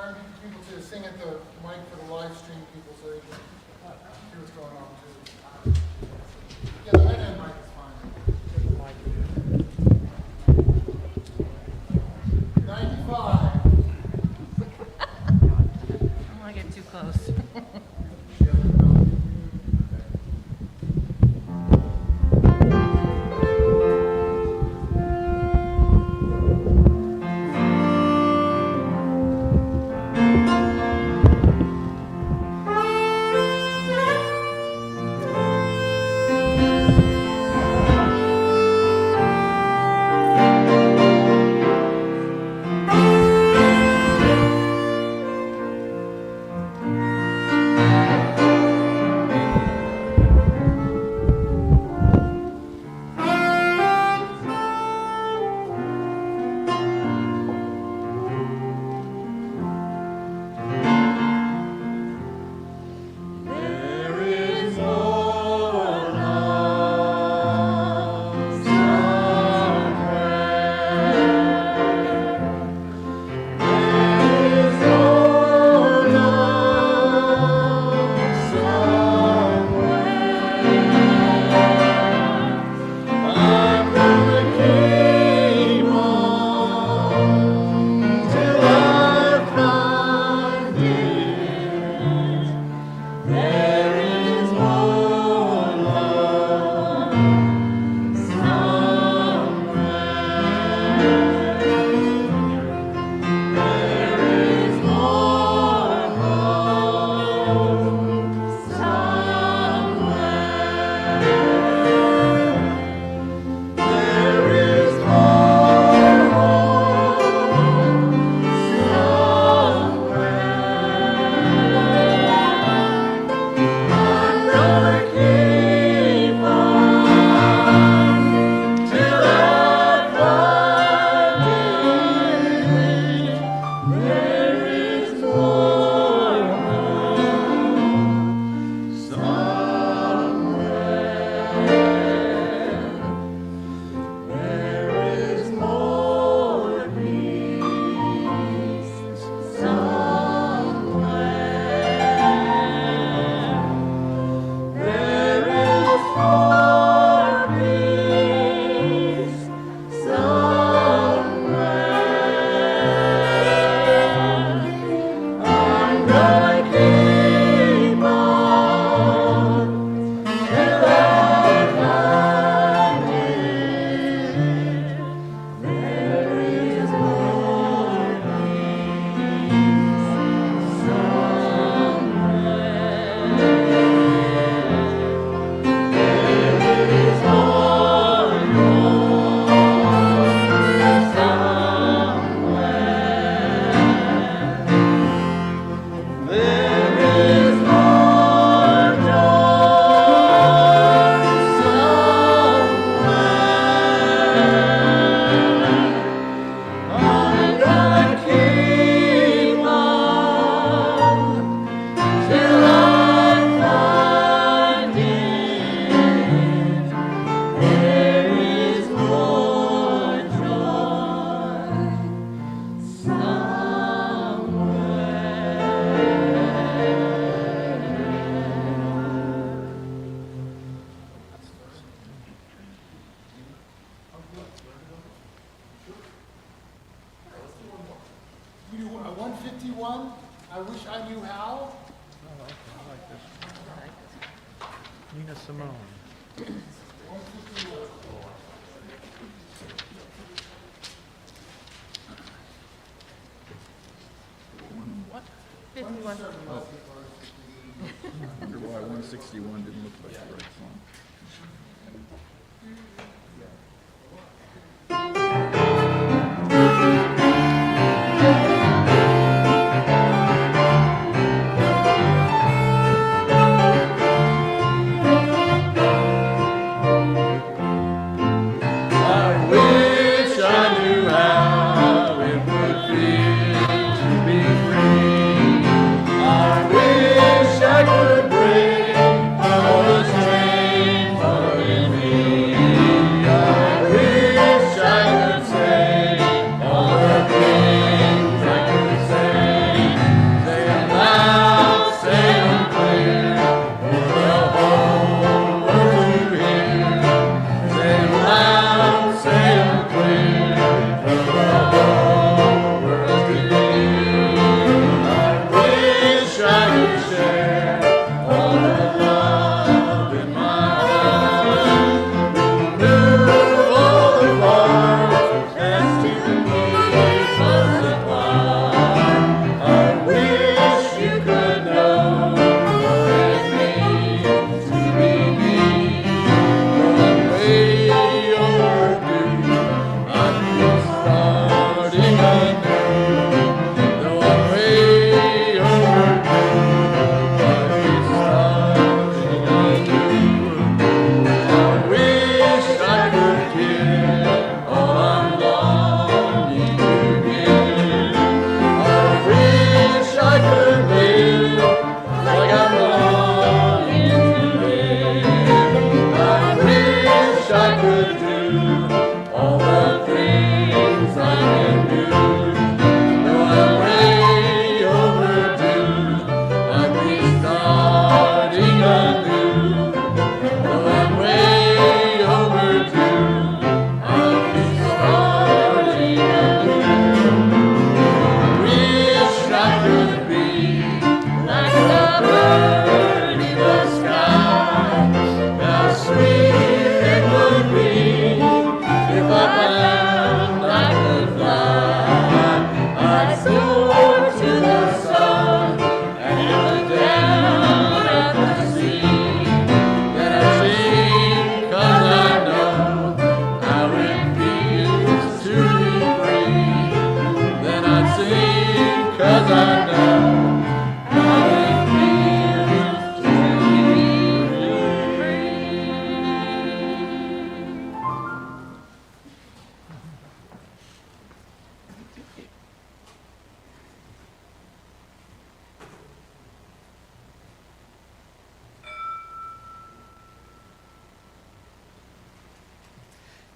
trying to get people to sing at the mic for the live stream people so they can hear what's going on too. Yeah, the head-end mic is fine. 95. I don't want to get too close. We do 151. I wish I knew how. Oh, okay, I like this. Nina Simone. 151. What? 51. Oh. I wonder why 161 didn't look like the right song. Could break all the chains holding me.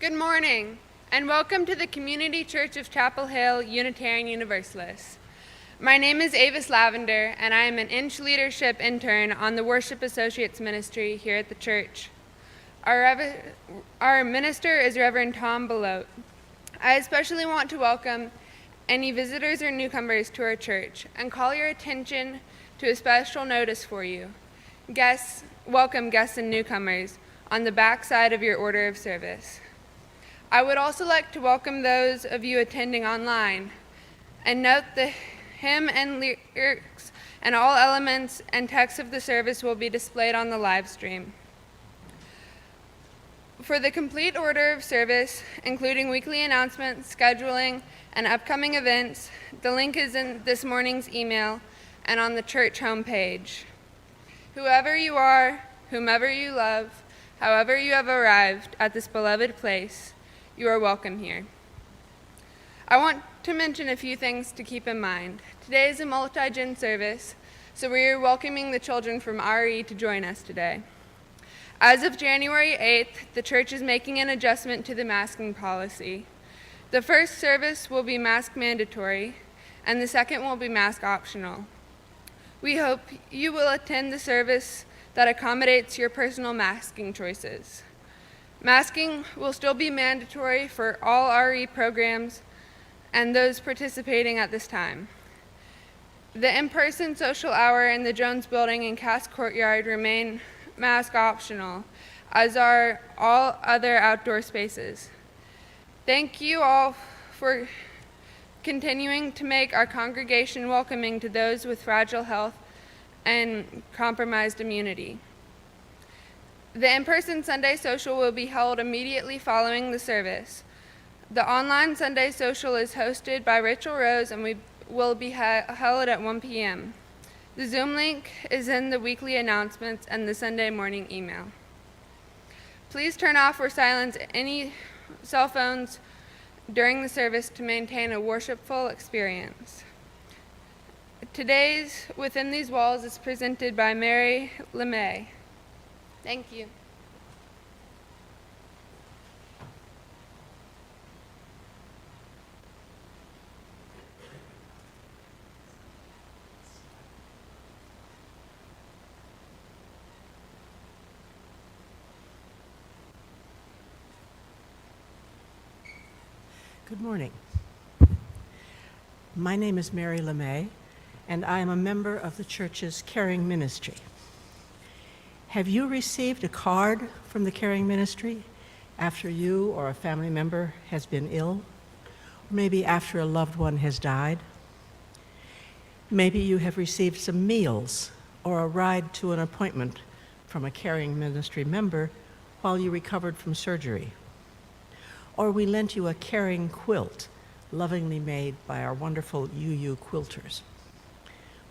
Good morning, and welcome to the Community Church of Chapel Hill Unitarian Universalist. My name is Avis Lavender, and I am an Inch Leadership Intern on the Worship Associates Ministry here at the church. Our minister is Reverend Thom Belote. I especially want to welcome any visitors or newcomers to our church and call your attention to a special notice for you. Welcome guests and newcomers on the back side of your order of service. I would also like to welcome those of you attending online and note the hymn and lyrics and all elements and text of the service will be displayed on the live stream. For the complete order of service, including weekly announcements, scheduling, and upcoming events, the link is in this morning's email and on the church homepage. Whoever you are, whomever you love, however you have arrived at this beloved place, you are welcome here. I want to mention a few things to keep in mind. Today is a multi-gen service, so we are welcoming the children from RE to join us today. As of January 8th, the church is making an adjustment to the masking policy. The first service will be mask mandatory, and the second will be mask optional. We hope you will attend the service that accommodates your personal masking choices. Masking will still be mandatory for all RE programs and those participating at this time. The in-person social hour in the Jones Building and Cass Courtyard remain mask optional, as are all other outdoor spaces. Thank you all for continuing to make our congregation welcoming to those with fragile health and compromised immunity. The in-person Sunday social will be held immediately following the service. The online Sunday social is hosted by Rachel Rose and will be held at 1 p.m. The Zoom link is in the weekly announcements and the Sunday morning email. Please turn off or silence any cell phones during the service to maintain a worshipful experience. Today's Within These Walls is presented by Mary LeMay. Thank you. Good morning. My name is Mary LeMay, and I am a member of the church's Caring Ministry. Have you received a card from the Caring Ministry after you or a family member has been ill? Or maybe after a loved one has died? Maybe you have received some meals or a ride to an appointment from a Caring Ministry member while you recovered from surgery. Or we lent you a caring quilt, lovingly made by our wonderful UU quilters.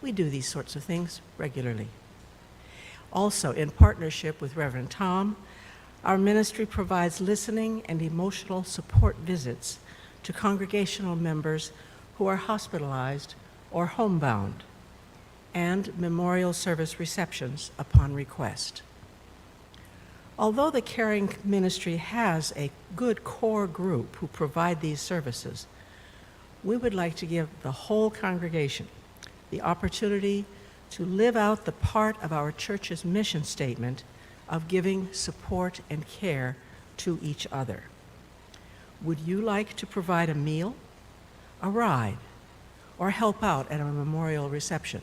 We do these sorts of things regularly. Also, in partnership with Reverend Thom, our ministry provides listening and emotional support visits to congregational members who are hospitalized or homebound, and memorial service receptions upon request. Although the Caring Ministry has a good core group who provide these services, we would like to give the whole congregation the opportunity to live out the part of our church's mission statement of giving support and care to each other. Would you like to provide a meal, a ride, or help out at a memorial reception?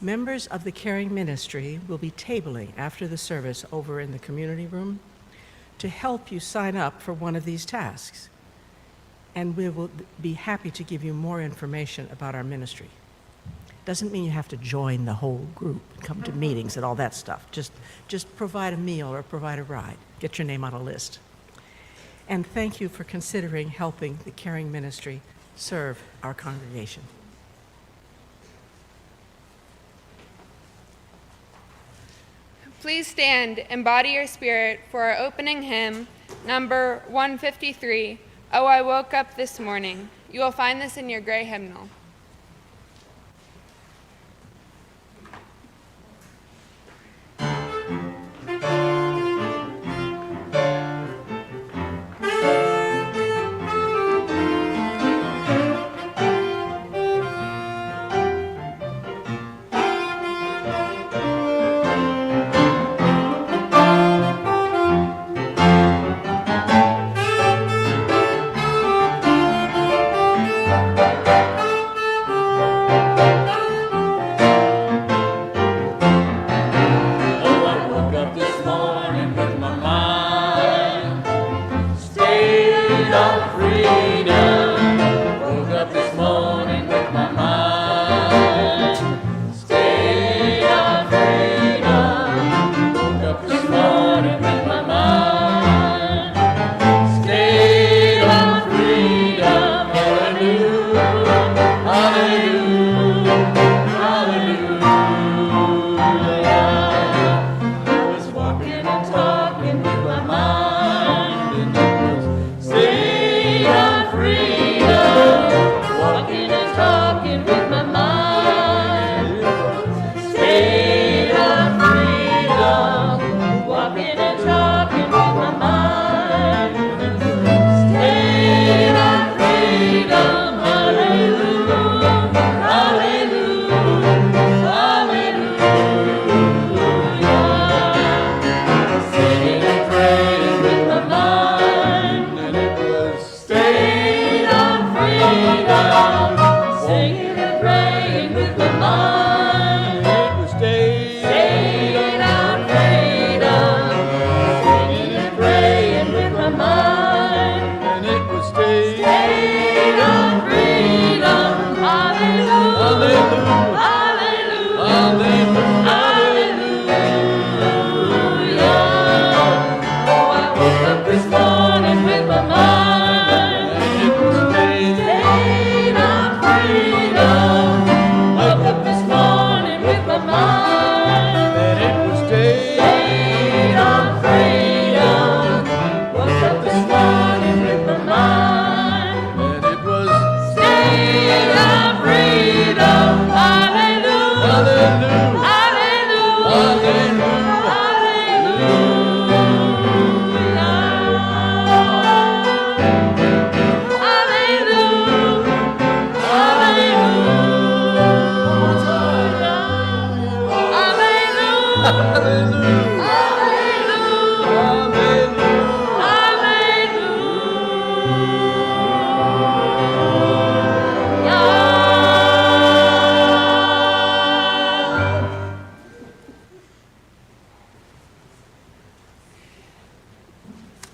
Members of the Caring Ministry will be tabling after the service over in the community room to help you sign up for one of these tasks, and we will be happy to give you more information about our ministry. Doesn't mean you have to join the whole group, come to meetings and all that stuff. Just provide a meal or provide a ride. Get your name on a list. And thank you for considering helping the Caring Ministry serve our congregation. Please stand, embody your spirit for our opening hymn, number 153, Oh, I Woke Up This Morning. You will find this in your gray hymnal. praying with my mind. It was Stayed on freedom. Singing and praying with my mind. and it was stayed. Stayed on freedom. Hallelujah. Hallelujah. Hallelujah. Hallelujah. Oh, I woke up this morning with my mind. And it was stayed. Stayed on freedom. Woke up this morning with my mind. And it was stayed. Stayed on freedom. Woke up this morning with my mind. And it was Stayed on freedom. Hallelujah. hallelujah. Hallelujah.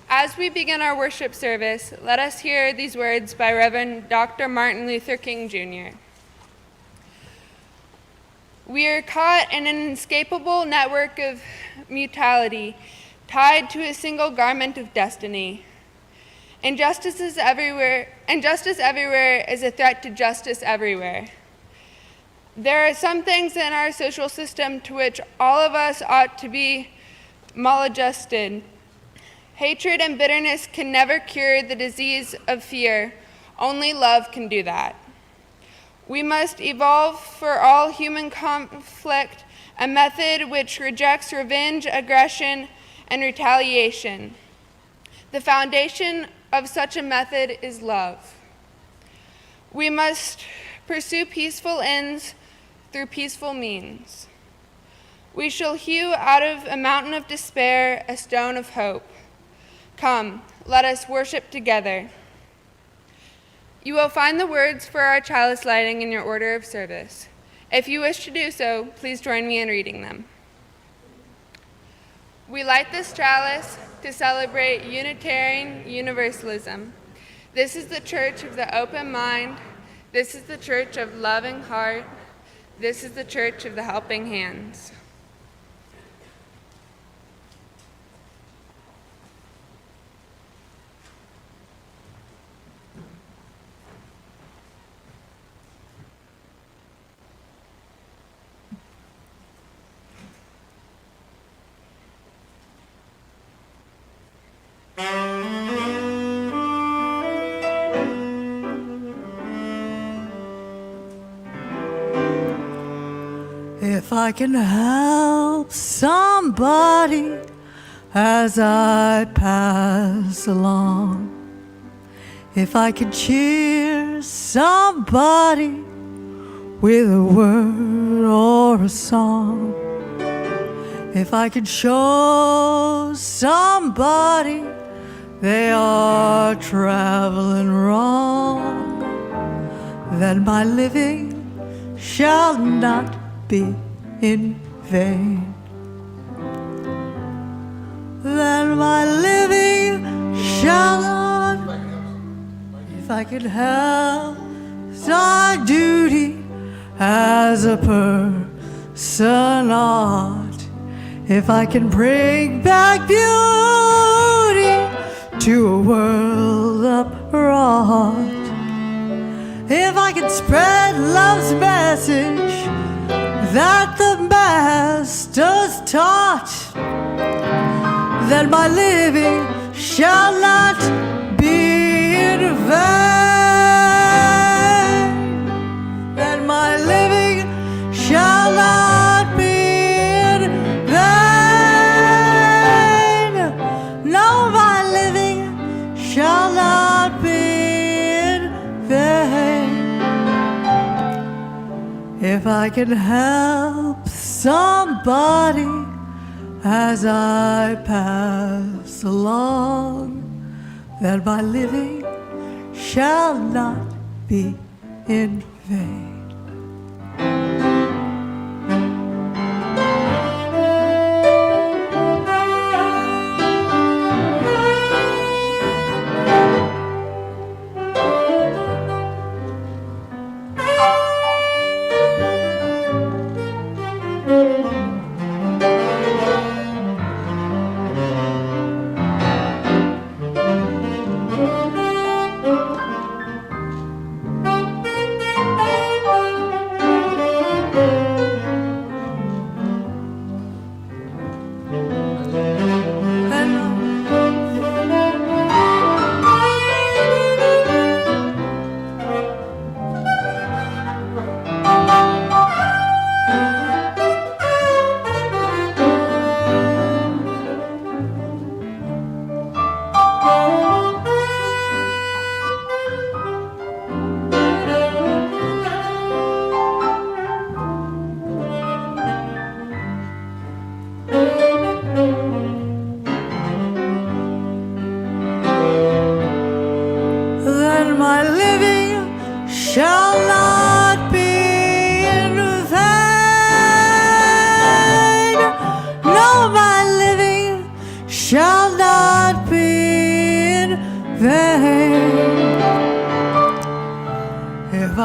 As we begin our worship service, let us hear these words by Reverend Dr. Martin Luther King Jr. We are caught in an inescapable network of mutuality, tied to a single garment of destiny. Injustice everywhere is a threat to justice everywhere. There are some things in our social system to which all of us ought to be maladjusted. Hatred and bitterness can never cure the disease of fear. Only love can do that. We must evolve for all human conflict a method which rejects revenge, aggression, and retaliation. The foundation of such a method is love. We must pursue peaceful ends through peaceful means. We shall hew out of a mountain of despair a stone of hope. Come, let us worship together. You will find the words for our chalice lighting in your order of service. If you wish to do so, please join me in reading them. We light this chalice to celebrate Unitarian Universalism. This is the church of the open mind. This is the church of loving heart. This is the church of the helping hands. If I can help somebody as I pass along, if I can cheer somebody with a word or a song, if I can show somebody they are traveling wrong, then my living shall not be in vain. Then my living shall not, if I can help my duty as a person ought, if I can bring back beauty to a world upright, if I can spread love's message that the Master's taught, then my living shall not be in vain. Then my living shall not be in vain. No, my living shall not be in vain. If I can help somebody as I pass along, then my living shall not be in vain.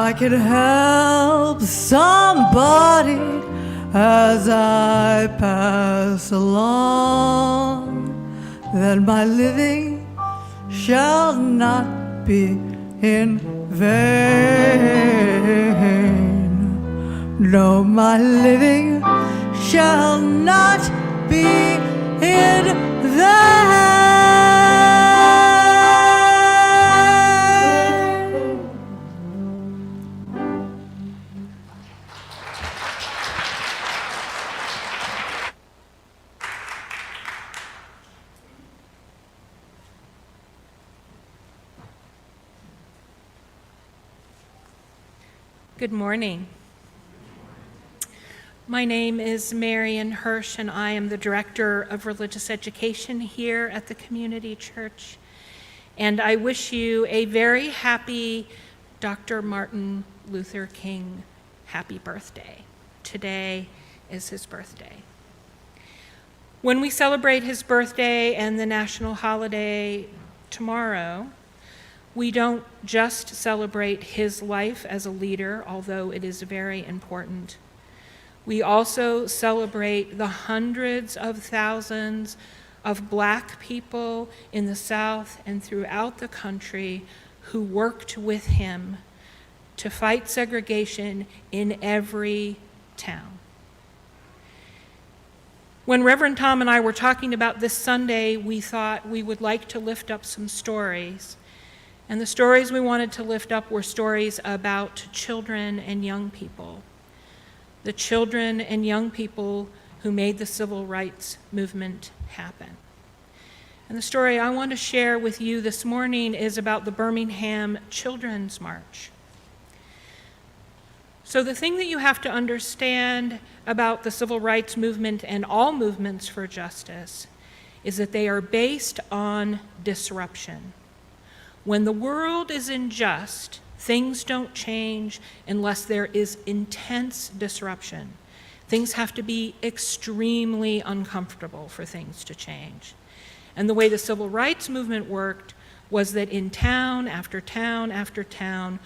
I can help somebody as I pass along, then my living shall not be in vain. No, my living shall not be in vain. Good morning. My name is Marion Hirsch, and I am the Director of Religious Education here at the Community Church. And I wish you a very happy Dr. Martin Luther King happy birthday. Today is his birthday. When we celebrate his birthday and the national holiday tomorrow, we don't just celebrate his life as a leader, although it is very important. We also celebrate the hundreds of thousands of Black people in the South and throughout the country who worked with him to fight segregation in every town. When Reverend Thom and I were talking about this Sunday, we thought we would like to lift up some stories. And the stories we wanted to lift up were stories about children and young people. The children and young people who made the civil rights movement happen. And the story I want to share with you this morning is about the Birmingham Children's March. So the thing that you have to understand about the civil rights movement and all movements for justice is that they are based on disruption. When the world is unjust, things don't change unless there is intense disruption. Things have to be extremely uncomfortable for things to change. And the way the civil rights movement worked was that in town after town after town,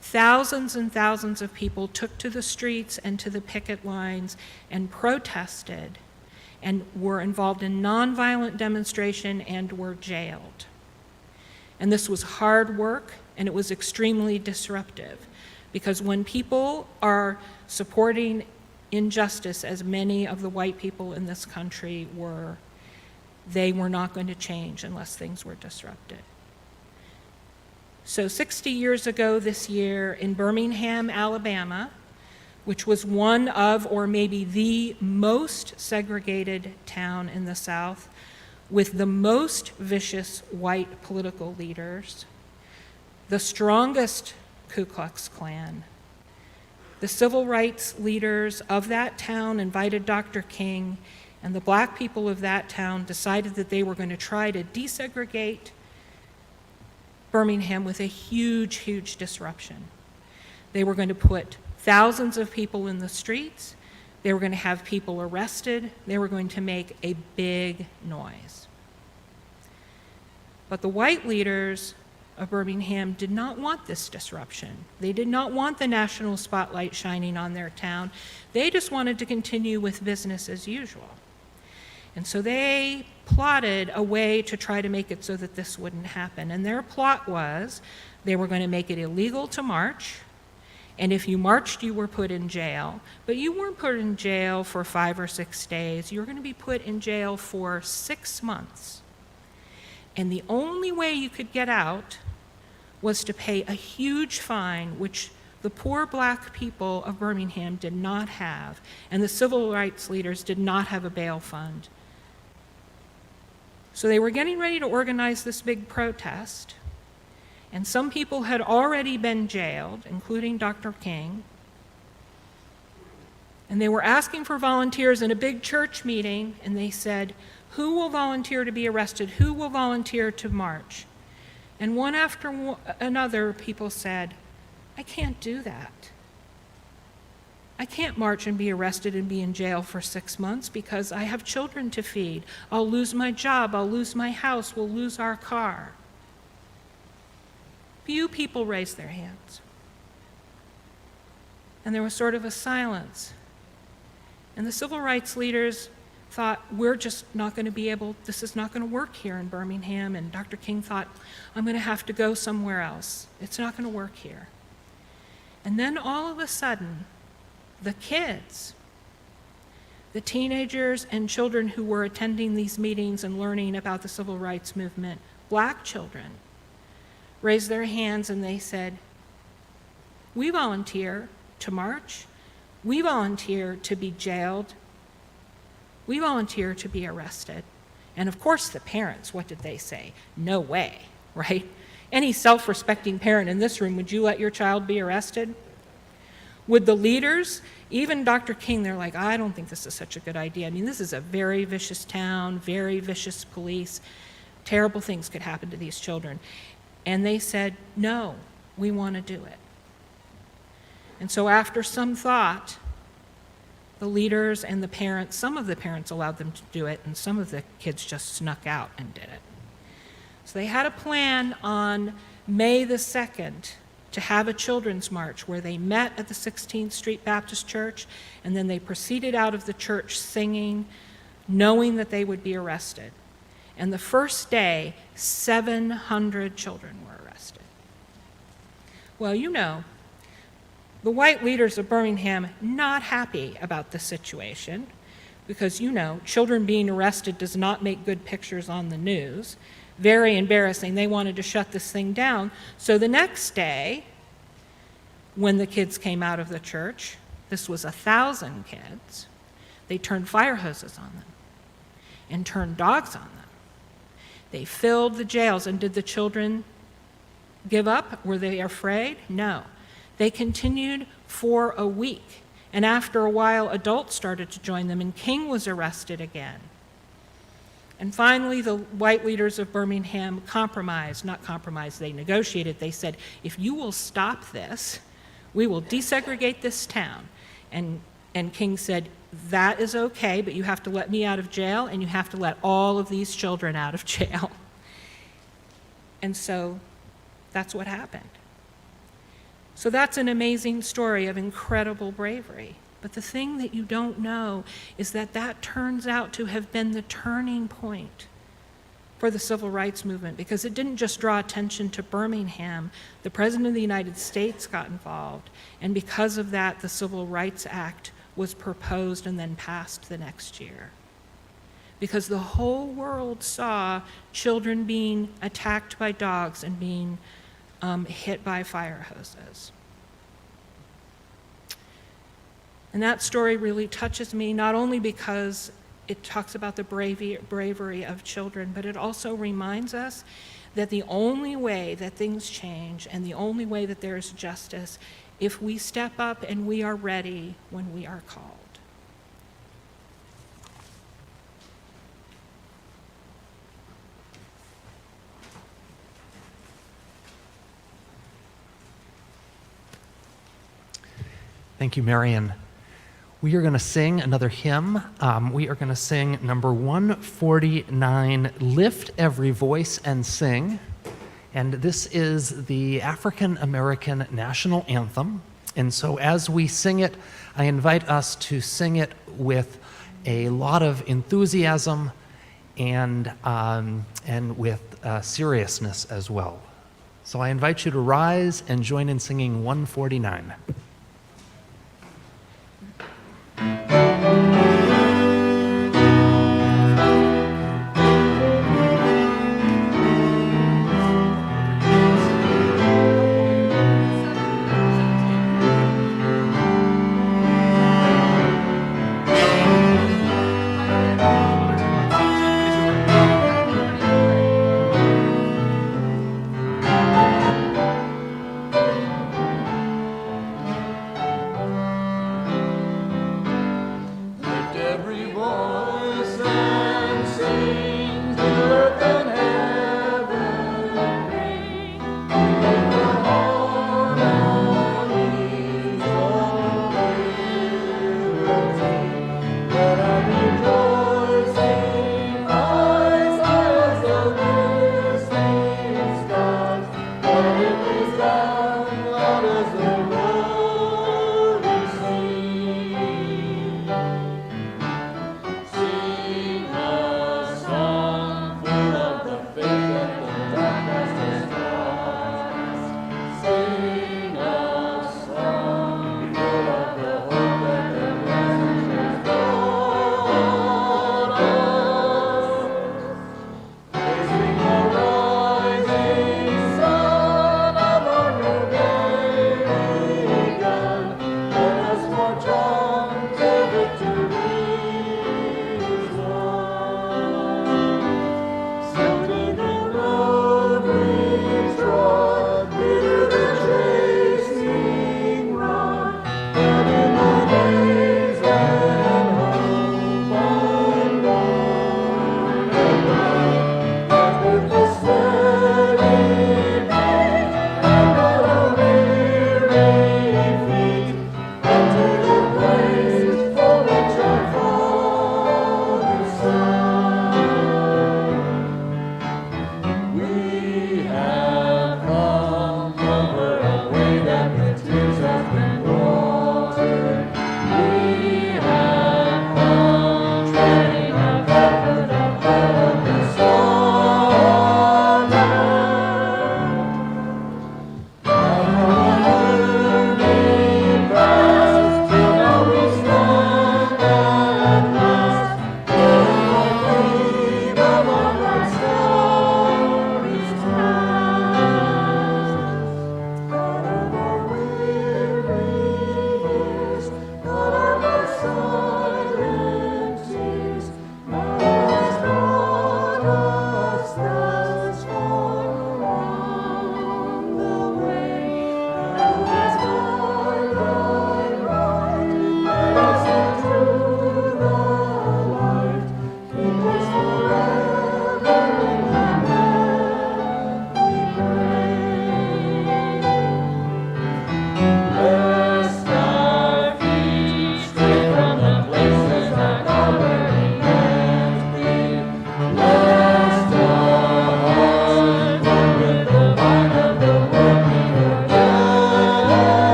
thousands and thousands of people took to the streets and to the picket lines and protested and were involved in nonviolent demonstration and were jailed. And this was hard work, and it was extremely disruptive, because when people are supporting injustice, as many of the white people in this country were, they were not going to change unless things were disrupted. So 60 years ago this year in Birmingham, Alabama, which was one of, or maybe the most segregated town in the South, with the most vicious white political leaders, the strongest Ku Klux Klan. The civil rights leaders of that town invited Dr. King, and the Black people of that town decided that they were going to try to desegregate Birmingham with a huge, huge disruption. They were going to put thousands of people in the streets. They were going to have people arrested. They were going to make a big noise. But the white leaders of Birmingham did not want this disruption. They did not want the national spotlight shining on their town. They just wanted to continue with business as usual. And so they plotted a way to try to make it so that this wouldn't happen. And their plot was they were going to make it illegal to march. And if you marched, you were put in jail. But you weren't put in jail for 5 or 6 days. You were going to be put in jail for 6 months. And the only way you could get out was to pay a huge fine, which the poor Black people of Birmingham did not have, and the civil rights leaders did not have a bail fund. So they were getting ready to organize this big protest, and some people had already been jailed, including Dr. King, and they were asking for volunteers in a big church meeting, and they said, "Who will volunteer to be arrested? Who will volunteer to march?" And one after another, people said, "I can't do that. I can't march and be arrested and be in jail for 6 months because I have children to feed. I'll lose my job, I'll lose my house, we'll lose our car." Few people raised their hands. And there was sort of a silence. And the civil rights leaders thought, we're just not going to be able, this is not going to work here in Birmingham. And Dr. King thought, I'm going to have to go somewhere else. It's not going to work here. And then all of a sudden, the kids, the teenagers and children who were attending these meetings and learning about the civil rights movement, black children, raised their hands and they said, we volunteer to march. We volunteer to be jailed. We volunteer to be arrested. And of course the parents, what did they say? No way, right? Any self-respecting parent in this room, would you let your child be arrested? Would the leaders, even Dr. King, they're like, I don't think this is such a good idea. I mean, this is a very vicious town, very vicious police. Terrible things could happen to these children. And they said, no, we want to do it. And so after some thought, the leaders and the parents, some of the parents allowed them to do it, and some of the kids just snuck out and did it. So they had a plan on May the 2nd to have a children's march where they met at the 16th Street Baptist Church, and then they proceeded out of the church singing, knowing that they would be arrested. And the first day, 700 children were arrested. Well, you know, the white leaders of Birmingham not happy about the situation because, you know, children being arrested does not make good pictures on the news. Very embarrassing. They wanted to shut this thing down. So the next day, when the kids came out of the church, this was 1,000 kids, they turned fire hoses on them and turned dogs on them. They filled the jails. And did the children give up? Were they afraid? No. They continued for a week. And after a while, adults started to join them, and King was arrested again. And finally, the white leaders of Birmingham they negotiated. They said, if you will stop this, we will desegregate this town. And King said, that is okay, but you have to let me out of jail, and you have to let all of these children out of jail. And so that's what happened. So that's an amazing story of incredible bravery. But the thing that you don't know is that that turns out to have been the turning point for the civil rights movement, because it didn't just draw attention to Birmingham. The President of the United States got involved, and because of that, the Civil Rights Act was proposed and then passed the next year. Because the whole world saw children being attacked by dogs and being hit by fire hoses. And that story really touches me, not only because it talks about the bravery of children, but it also reminds us that the only way that things change and the only way that there is justice, if we step up and we are ready when we are called. Thank you, Marion. We are going to sing another hymn. We are going to sing number 149, Lift Every Voice and Sing. And this is the African American national anthem. And so as we sing it, I invite us to sing it with a lot of enthusiasm and with seriousness as well. So I invite you to rise and join in singing 149.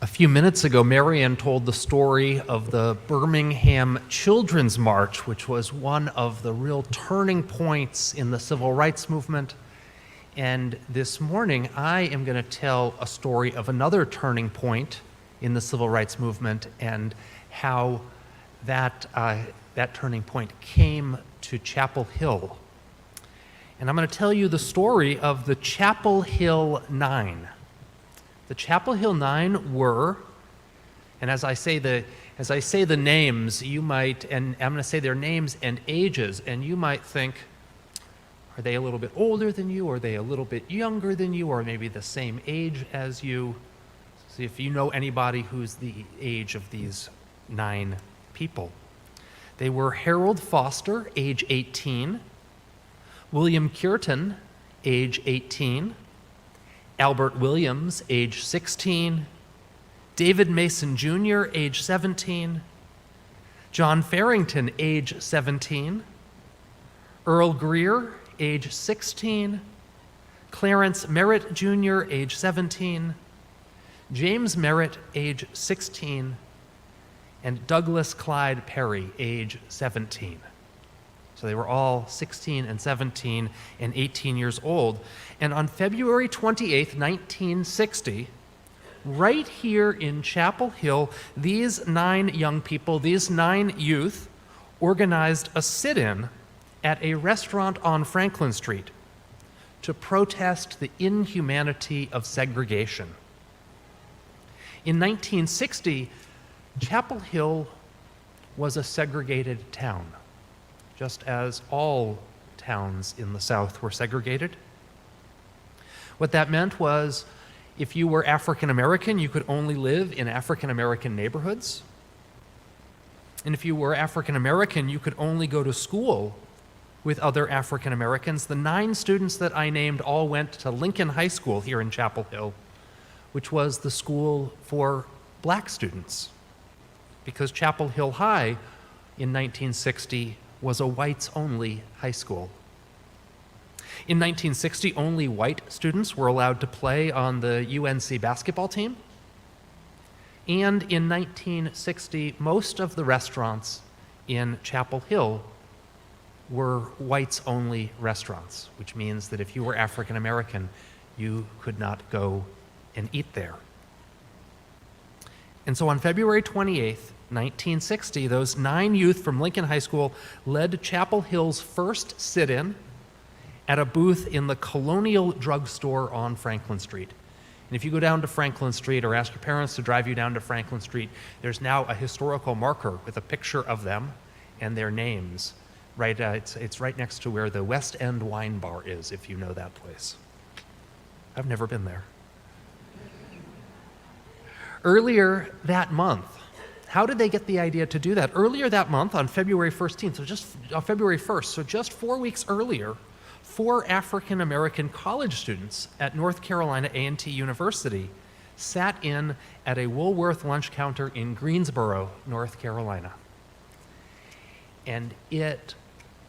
A few minutes ago, Marion told the story of the Birmingham Children's March, which was one of the real turning points in the civil rights movement. And this morning, I am going to tell a story of another turning point in the civil rights movement and how that turning point came to Chapel Hill. And I'm going to tell you the story of the Chapel Hill Nine. The Chapel Hill Nine were, and as I say the names, you might, and I'm going to say their names and ages, and you might think, are they a little bit older than you? Are they a little bit younger than you? Or maybe the same age as you? See if you know anybody who's the age of these 9 people. They were Harold Foster, age 18, William Cureton, age 18, Albert Williams, age 16, David Mason Jr., age 17, John Farrington, age 17, Earl Greer, age 16, Clarence Merritt Jr., age 17, James Merritt, age 16, and Douglas Clyde Perry, age 17. So they were all 16 and 17 and 18 years old. And on February 28th, 1960, right here in Chapel Hill, these 9 young people, these 9 youth, organized a sit-in at a restaurant on Franklin Street to protest the inhumanity of segregation. In 1960, Chapel Hill was a segregated town, just as all towns in the South were segregated. What that meant was if you were African American, you could only live in African American neighborhoods. And if you were African American, you could only go to school with other African Americans. The 9 students that I named all went to Lincoln High School here in Chapel Hill, which was the school for black students, because Chapel Hill High in 1960 was a whites-only high school. In 1960, only white students were allowed to play on the UNC basketball team. And in 1960, most of the restaurants in Chapel Hill were whites-only restaurants, which means that if you were African American, you could not go and eat there. And so on February 28th, 1960, those 9 youth from Lincoln High School led Chapel Hill's first sit-in at a booth in the Colonial Drugstore on Franklin Street. And if you go down to Franklin Street or ask your parents to drive you down to Franklin Street, there's now a historical marker with a picture of them and their names. Right, it's right next to where the West End Wine Bar is, if you know that place. I've never been there. Earlier that month, how did they get the idea to do that? Earlier that month, on February 1st, February 1st, so just 4 weeks earlier, 4 African American college students at North Carolina A&T University sat in at a Woolworth lunch counter in Greensboro, North Carolina. And it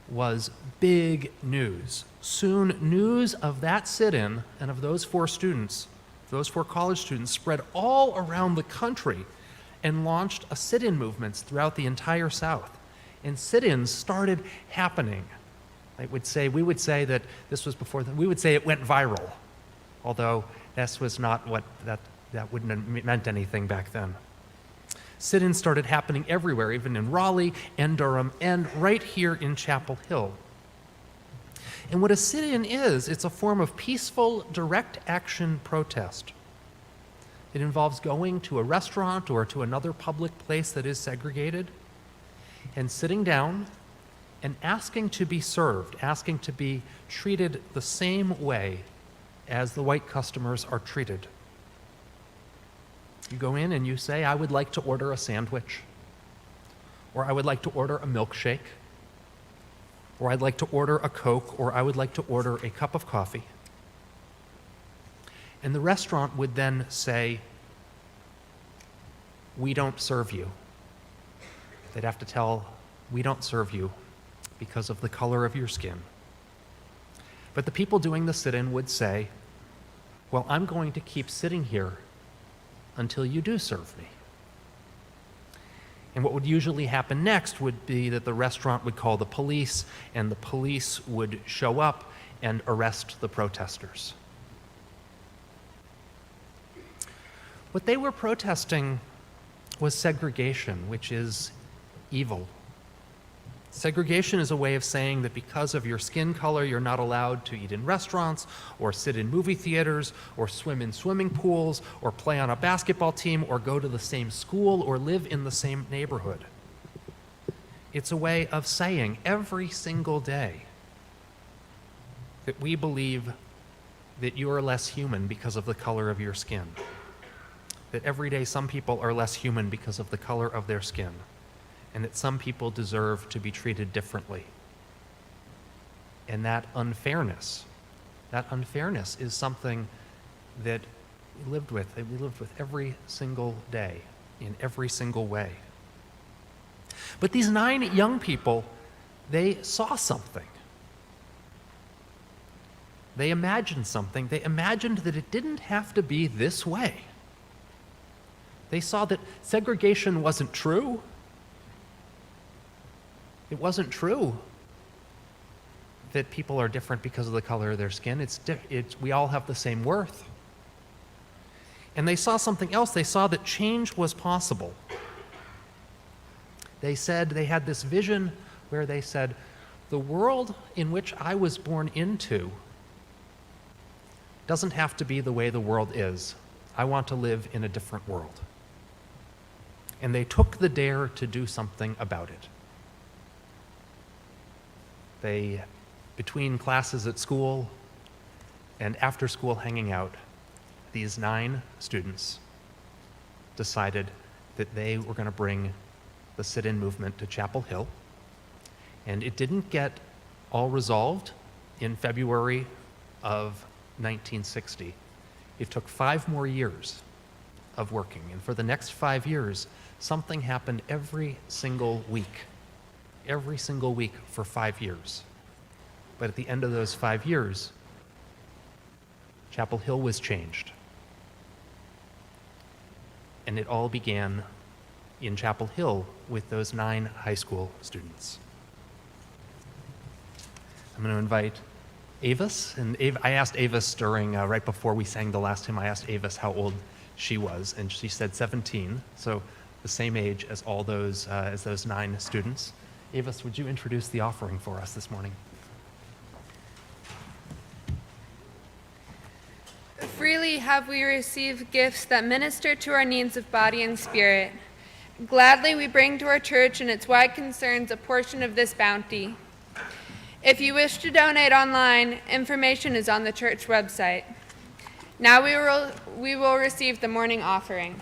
was big news. Soon, news of that sit-in and of those 4 students, those 4 college students, spread all around the country and launched a sit-in movements throughout the entire South. And sit-ins started happening. We would say that this was before, we would say it went viral, although this was not what, that wouldn't have meant anything back then. Sit-ins started happening everywhere, even in Raleigh and Durham and right here in Chapel Hill. And what a sit-in is, it's a form of peaceful, direct action protest. It involves going to a restaurant or to another public place that is segregated and sitting down and asking to be served, asking to be treated the same way as the white customers are treated. You go in and you say, I would like to order a sandwich, or I would like to order a milkshake, or I'd like to order a Coke, or I would like to order a cup of coffee. And the restaurant would then say, we don't serve you. They'd have to tell, we don't serve you because of the color of your skin. But the people doing the sit-in would say, well, I'm going to keep sitting here until you do serve me. And what would usually happen next would be that the restaurant would call the police, and the police would show up and arrest the protesters. What they were protesting was segregation, which is evil. Segregation is a way of saying that because of your skin color, you're not allowed to eat in restaurants, or sit in movie theaters, or swim in swimming pools, or play on a basketball team, or go to the same school, or live in the same neighborhood. It's a way of saying every single day that we believe that you are less human because of the color of your skin. That every day some people are less human because of the color of their skin, and that some people deserve to be treated differently. And that unfairness is something that we lived with every single day, in every single way. But these 9 young people, they saw something. They imagined something. They imagined that it didn't have to be this way. They saw that segregation wasn't true. It wasn't true that people are different because of the color of their skin. We all have the same worth. And they saw something else. They saw that change was possible. They said, they had this vision where they said, the world in which I was born into doesn't have to be the way the world is. I want to live in a different world. And they took the dare to do something about it. They, between classes at school and after school hanging out, these 9 students decided that they were going to bring the sit-in movement to Chapel Hill. And it didn't get all resolved in February of 1960. It took 5 more years of working. And for the next 5 years, something happened every single week for 5 years. But at the end of those 5 years, Chapel Hill was changed. And it all began in Chapel Hill with those 9 high school students. I'm going to invite Avis, and I asked Avis during, right before we sang the last hymn, I asked Avis how old she was, and she said 17, so the same age as all those, as those 9 students. Avis, would you introduce the offering for us this morning? Freely have we received gifts that minister to our needs of body and spirit. Gladly we bring to our church and its wide concerns a portion of this bounty. If you wish to donate online, information is on the church website. Now we will receive the morning offering.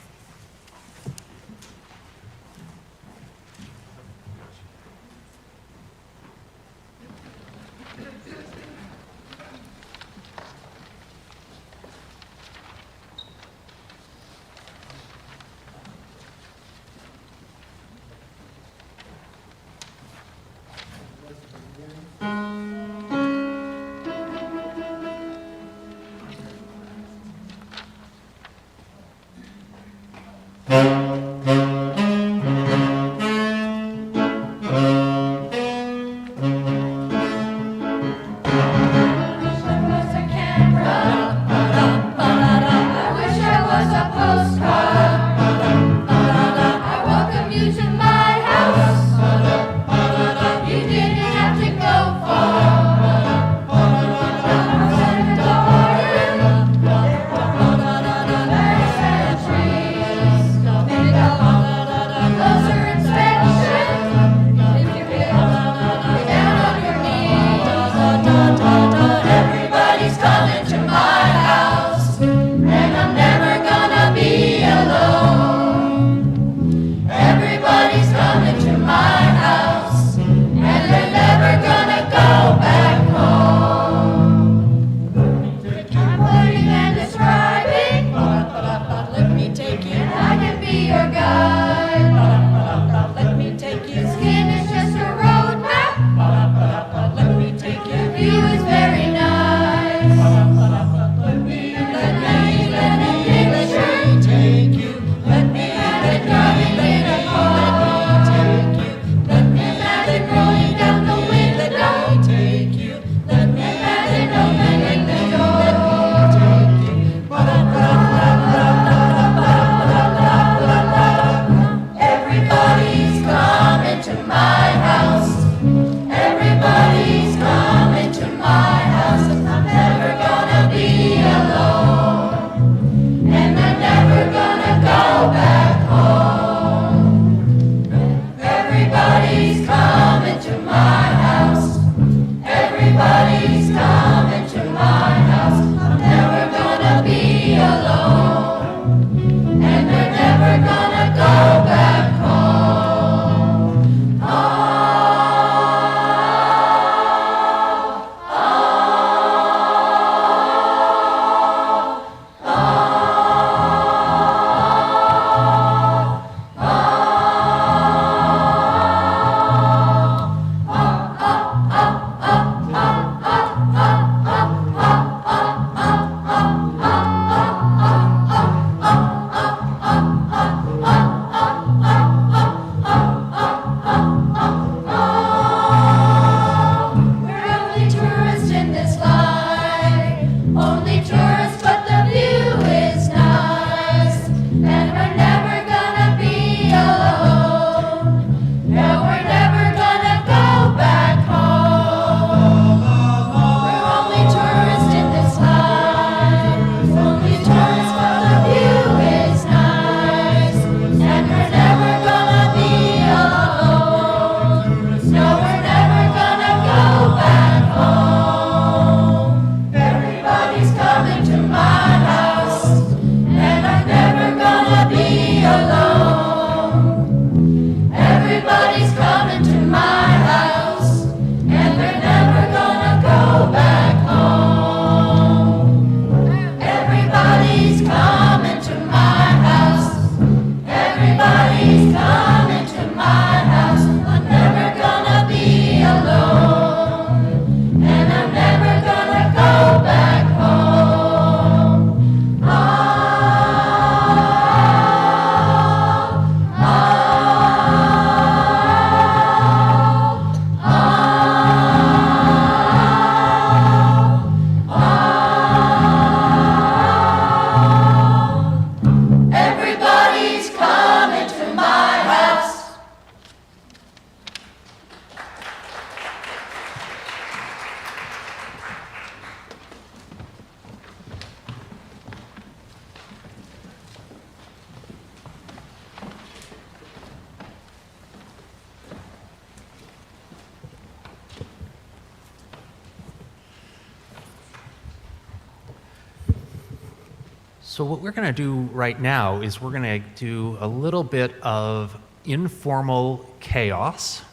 So what we're going to do right now is we're going to do a little bit of informal chaos,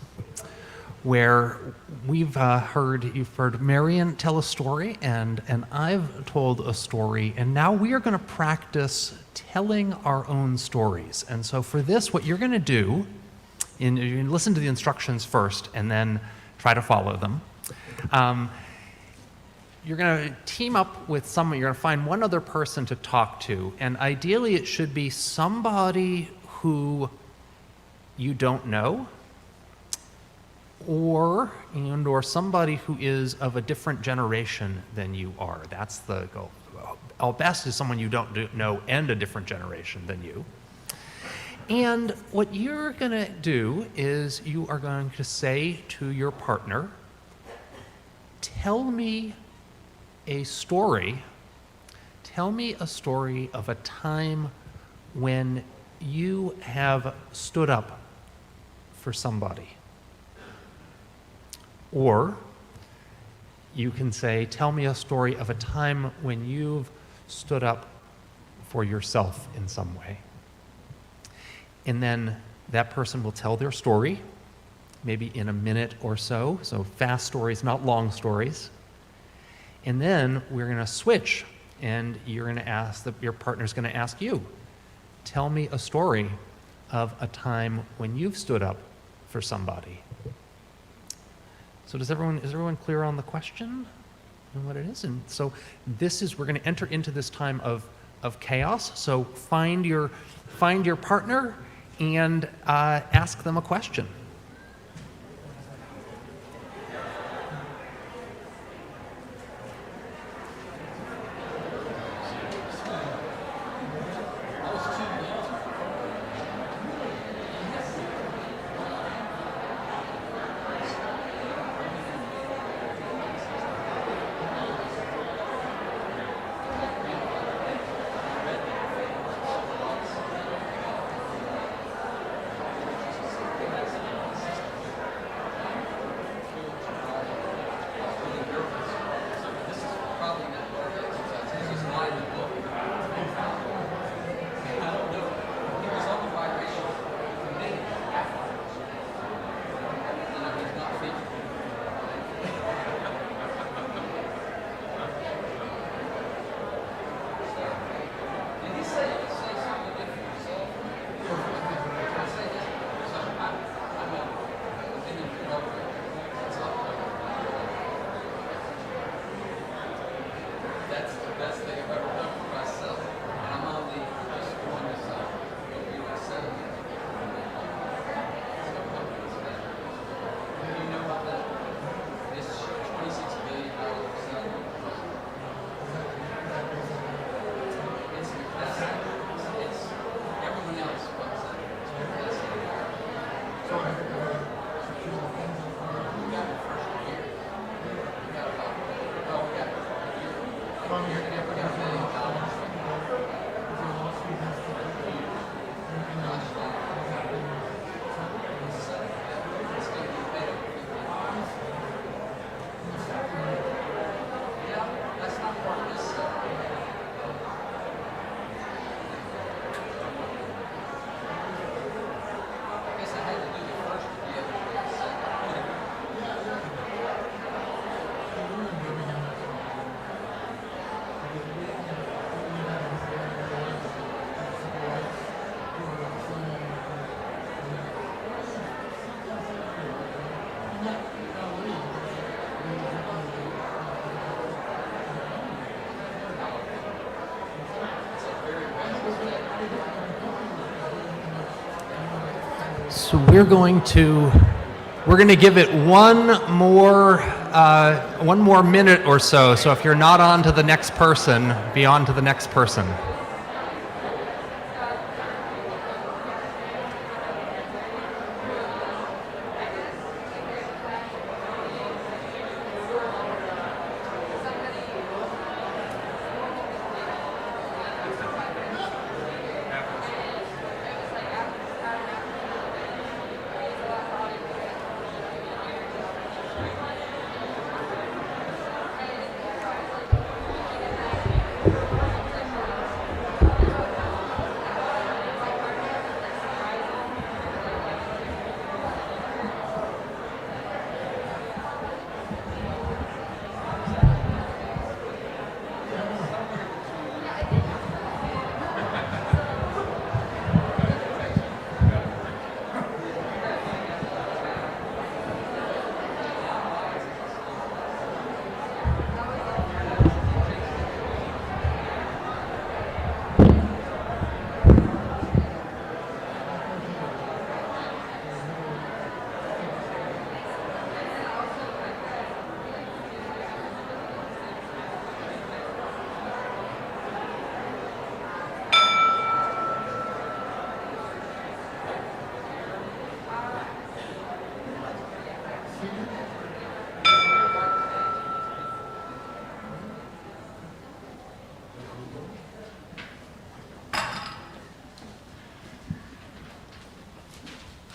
where you've heard Marion tell a story, and I've told a story, and now we are going to practice telling our own stories. And so for this, what you're going to do, you listen to the instructions first, and then try to follow them. You're going to team up with someone, you're going to find one other person to talk to, and ideally it should be somebody who you don't know, or somebody who is of a different generation than you are. That's the goal. Al best is someone you don't know and a different generation than you. And what you're going to do is you are going to say to your partner, tell me a story of a time when you have stood up for somebody. Or you can say, tell me a story of a time when you've stood up for yourself in some way. And then that person will tell their story, maybe in a minute or so fast stories, not long stories. And then we're going to switch, and you're going to ask, your partner's going to ask you, tell me a story of a time when you've stood up for somebody. So is everyone clear on the question and what it is? And so we're going to enter into this time of chaos. So find your partner and ask them a question. So we're going to give it one more minute or so. So if you're not on to the next person, be on to the next person.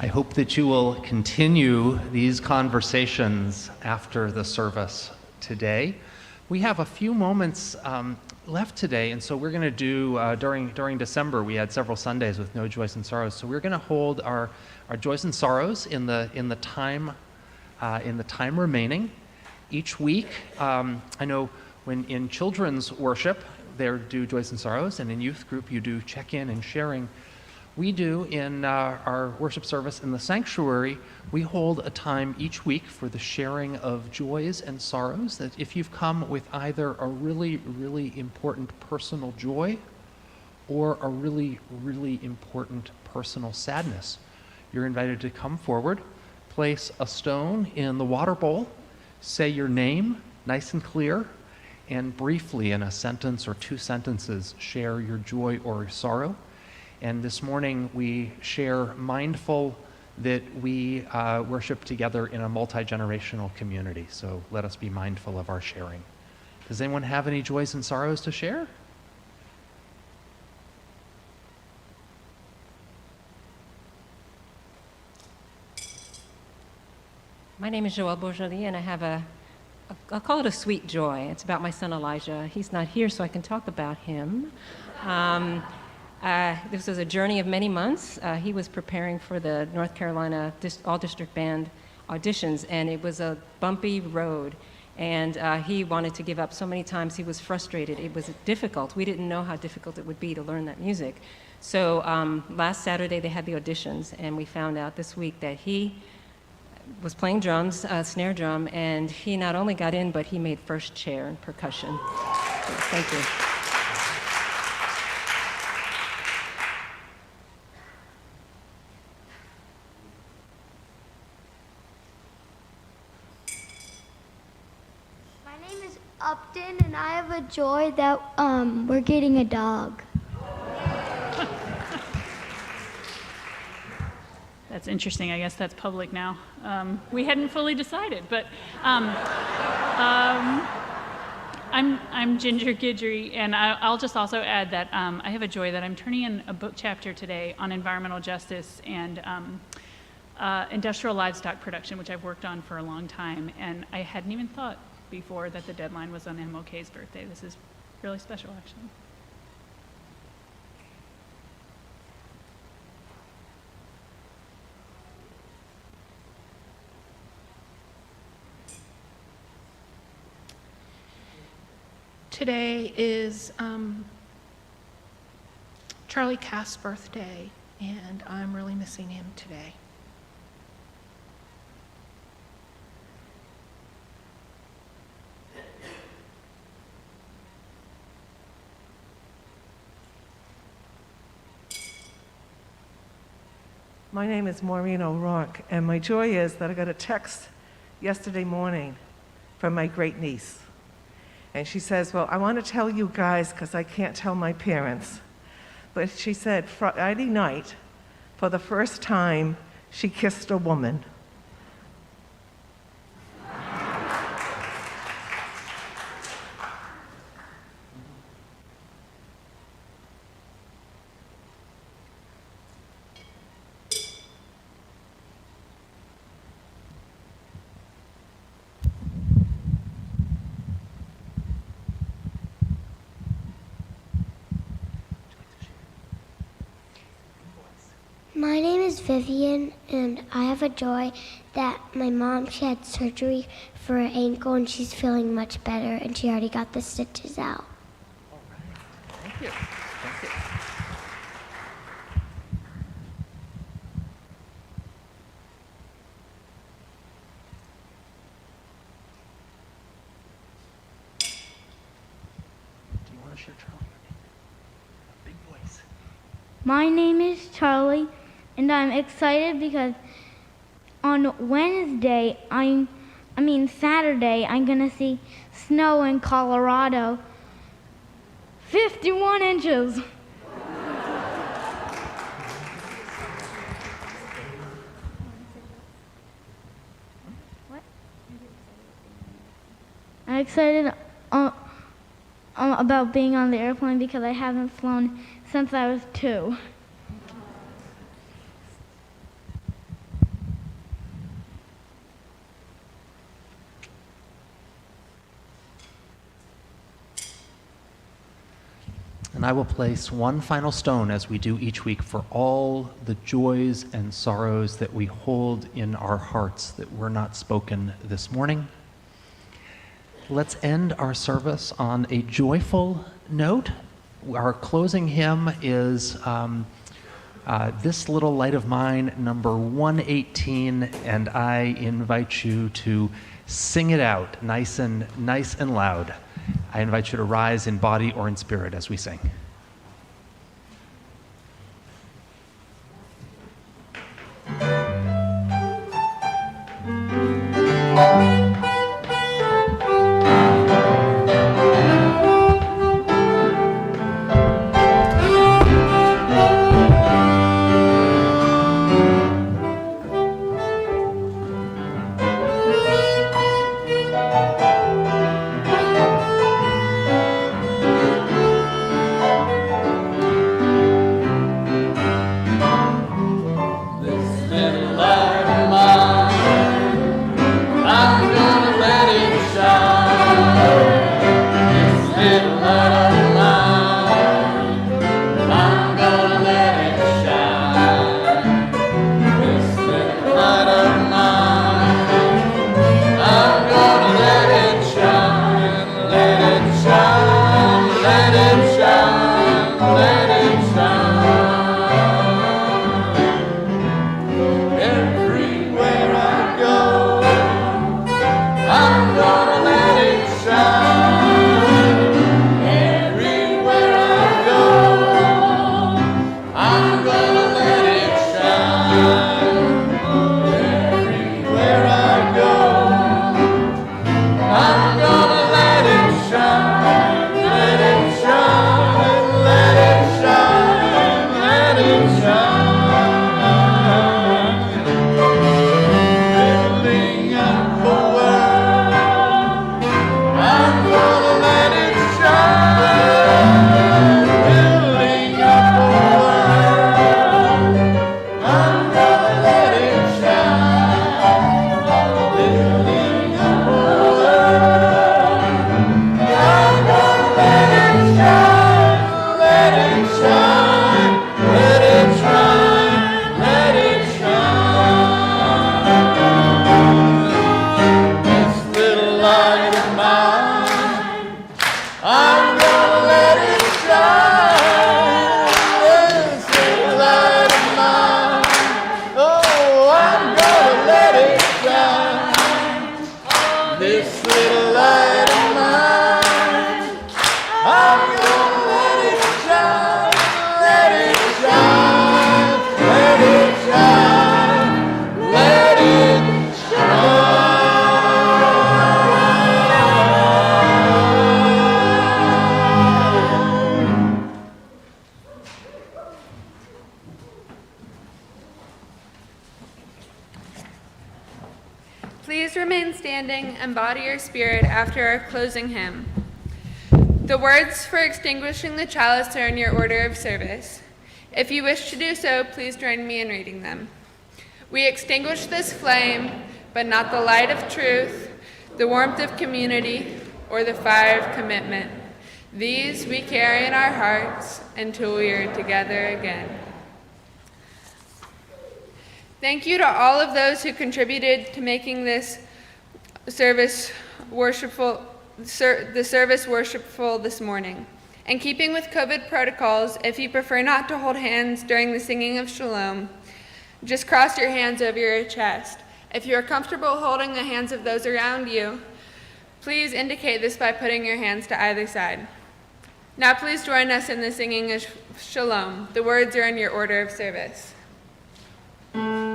I hope that you will continue these conversations after the service today. We have a few moments left today, and so we're going to do, during December, we had several Sundays with no joys and sorrows, so we're going to hold our joys and sorrows in the time remaining. Each week, I know when in children's worship, they do joys and sorrows, and in youth group, you do check-in and sharing. We do in our worship service in the sanctuary, we hold a time each week for the sharing of joys and sorrows, that if you've come with either a really, really important personal joy or a really, really important personal sadness, you're invited to come forward, place a stone in the water bowl, say your name nice and clear, and briefly in a sentence or two sentences share your joy or sorrow. And this morning we share mindful that we worship together in a multi-generational community. So let us be mindful of our sharing. Does anyone have any joys and sorrows to share? My name is Joelle Bourgeois, and I have I'll call it a sweet joy. It's about my son Elijah. He's not here, so I can talk about him. This was a journey of many months. He was preparing for the North Carolina All-District Band auditions, and it was a bumpy road. And he wanted to give up so many times. He was frustrated. It was difficult. We didn't know how difficult it would be to learn that music. So last Saturday they had the auditions, and we found out this week that he was playing drums, snare drum, and he not only got in, but he made first chair in percussion. So, thank you. My name is Upton, and I have a joy that we're getting a dog. That's interesting. I guess that's public now. We hadn't fully decided, but I'm Ginger Guidry, and I'll just also add that I have a joy that I'm turning in a book chapter today on environmental justice and industrial livestock production, which I've worked on for a long time, and I hadn't even thought before that the deadline was on MLK's birthday. This is really special, actually. Today is Charlie Cass' birthday, and I'm really missing him today. My name is Maureen O'Rourke, and my joy is that I got a text yesterday morning from my great niece. And she says, well, I want to tell you guys because I can't tell my parents. But she said Friday night, for the first time, she kissed a woman. My name is Vivian, and I have a joy that my mom, she had surgery for her ankle, and she's feeling much better, and she already got the stitches out. All right. Thank you. Thank you. Do you want to share Charlie? A big voice. My name is Charlie, and I'm excited because on Saturday, I'm gonna see snow in Colorado. 51 inches. What? I'm excited about being on the airplane because I haven't flown since I was 2. and I will place one final stone, as we do each week, for all the joys and sorrows that we hold in our hearts that were not spoken this morning. Let's end our service on a joyful note. Our closing hymn is This Little Light of Mine, number 118, and I invite you to sing it out nice and loud. I invite you to rise in body or in spirit as we sing. Please remain standing and body your spirit after our closing hymn. The words for extinguishing the chalice are in your order of service. If you wish to do so, please join me in reading them. We extinguish this flame, but not the light of truth, the warmth of community, or the fire of commitment. These we carry in our hearts until we are together again. Thank you to all of those who contributed to making this service worshipful, the service worshipful this morning. In keeping with COVID protocols, if you prefer not to hold hands during the singing of Shalom, just cross your hands over your chest. If you are comfortable holding the hands of those around you, please indicate this by putting your hands to either side. Now please join us in the singing of Shalom. The words are in your order of service. Shalom.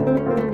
Thank you.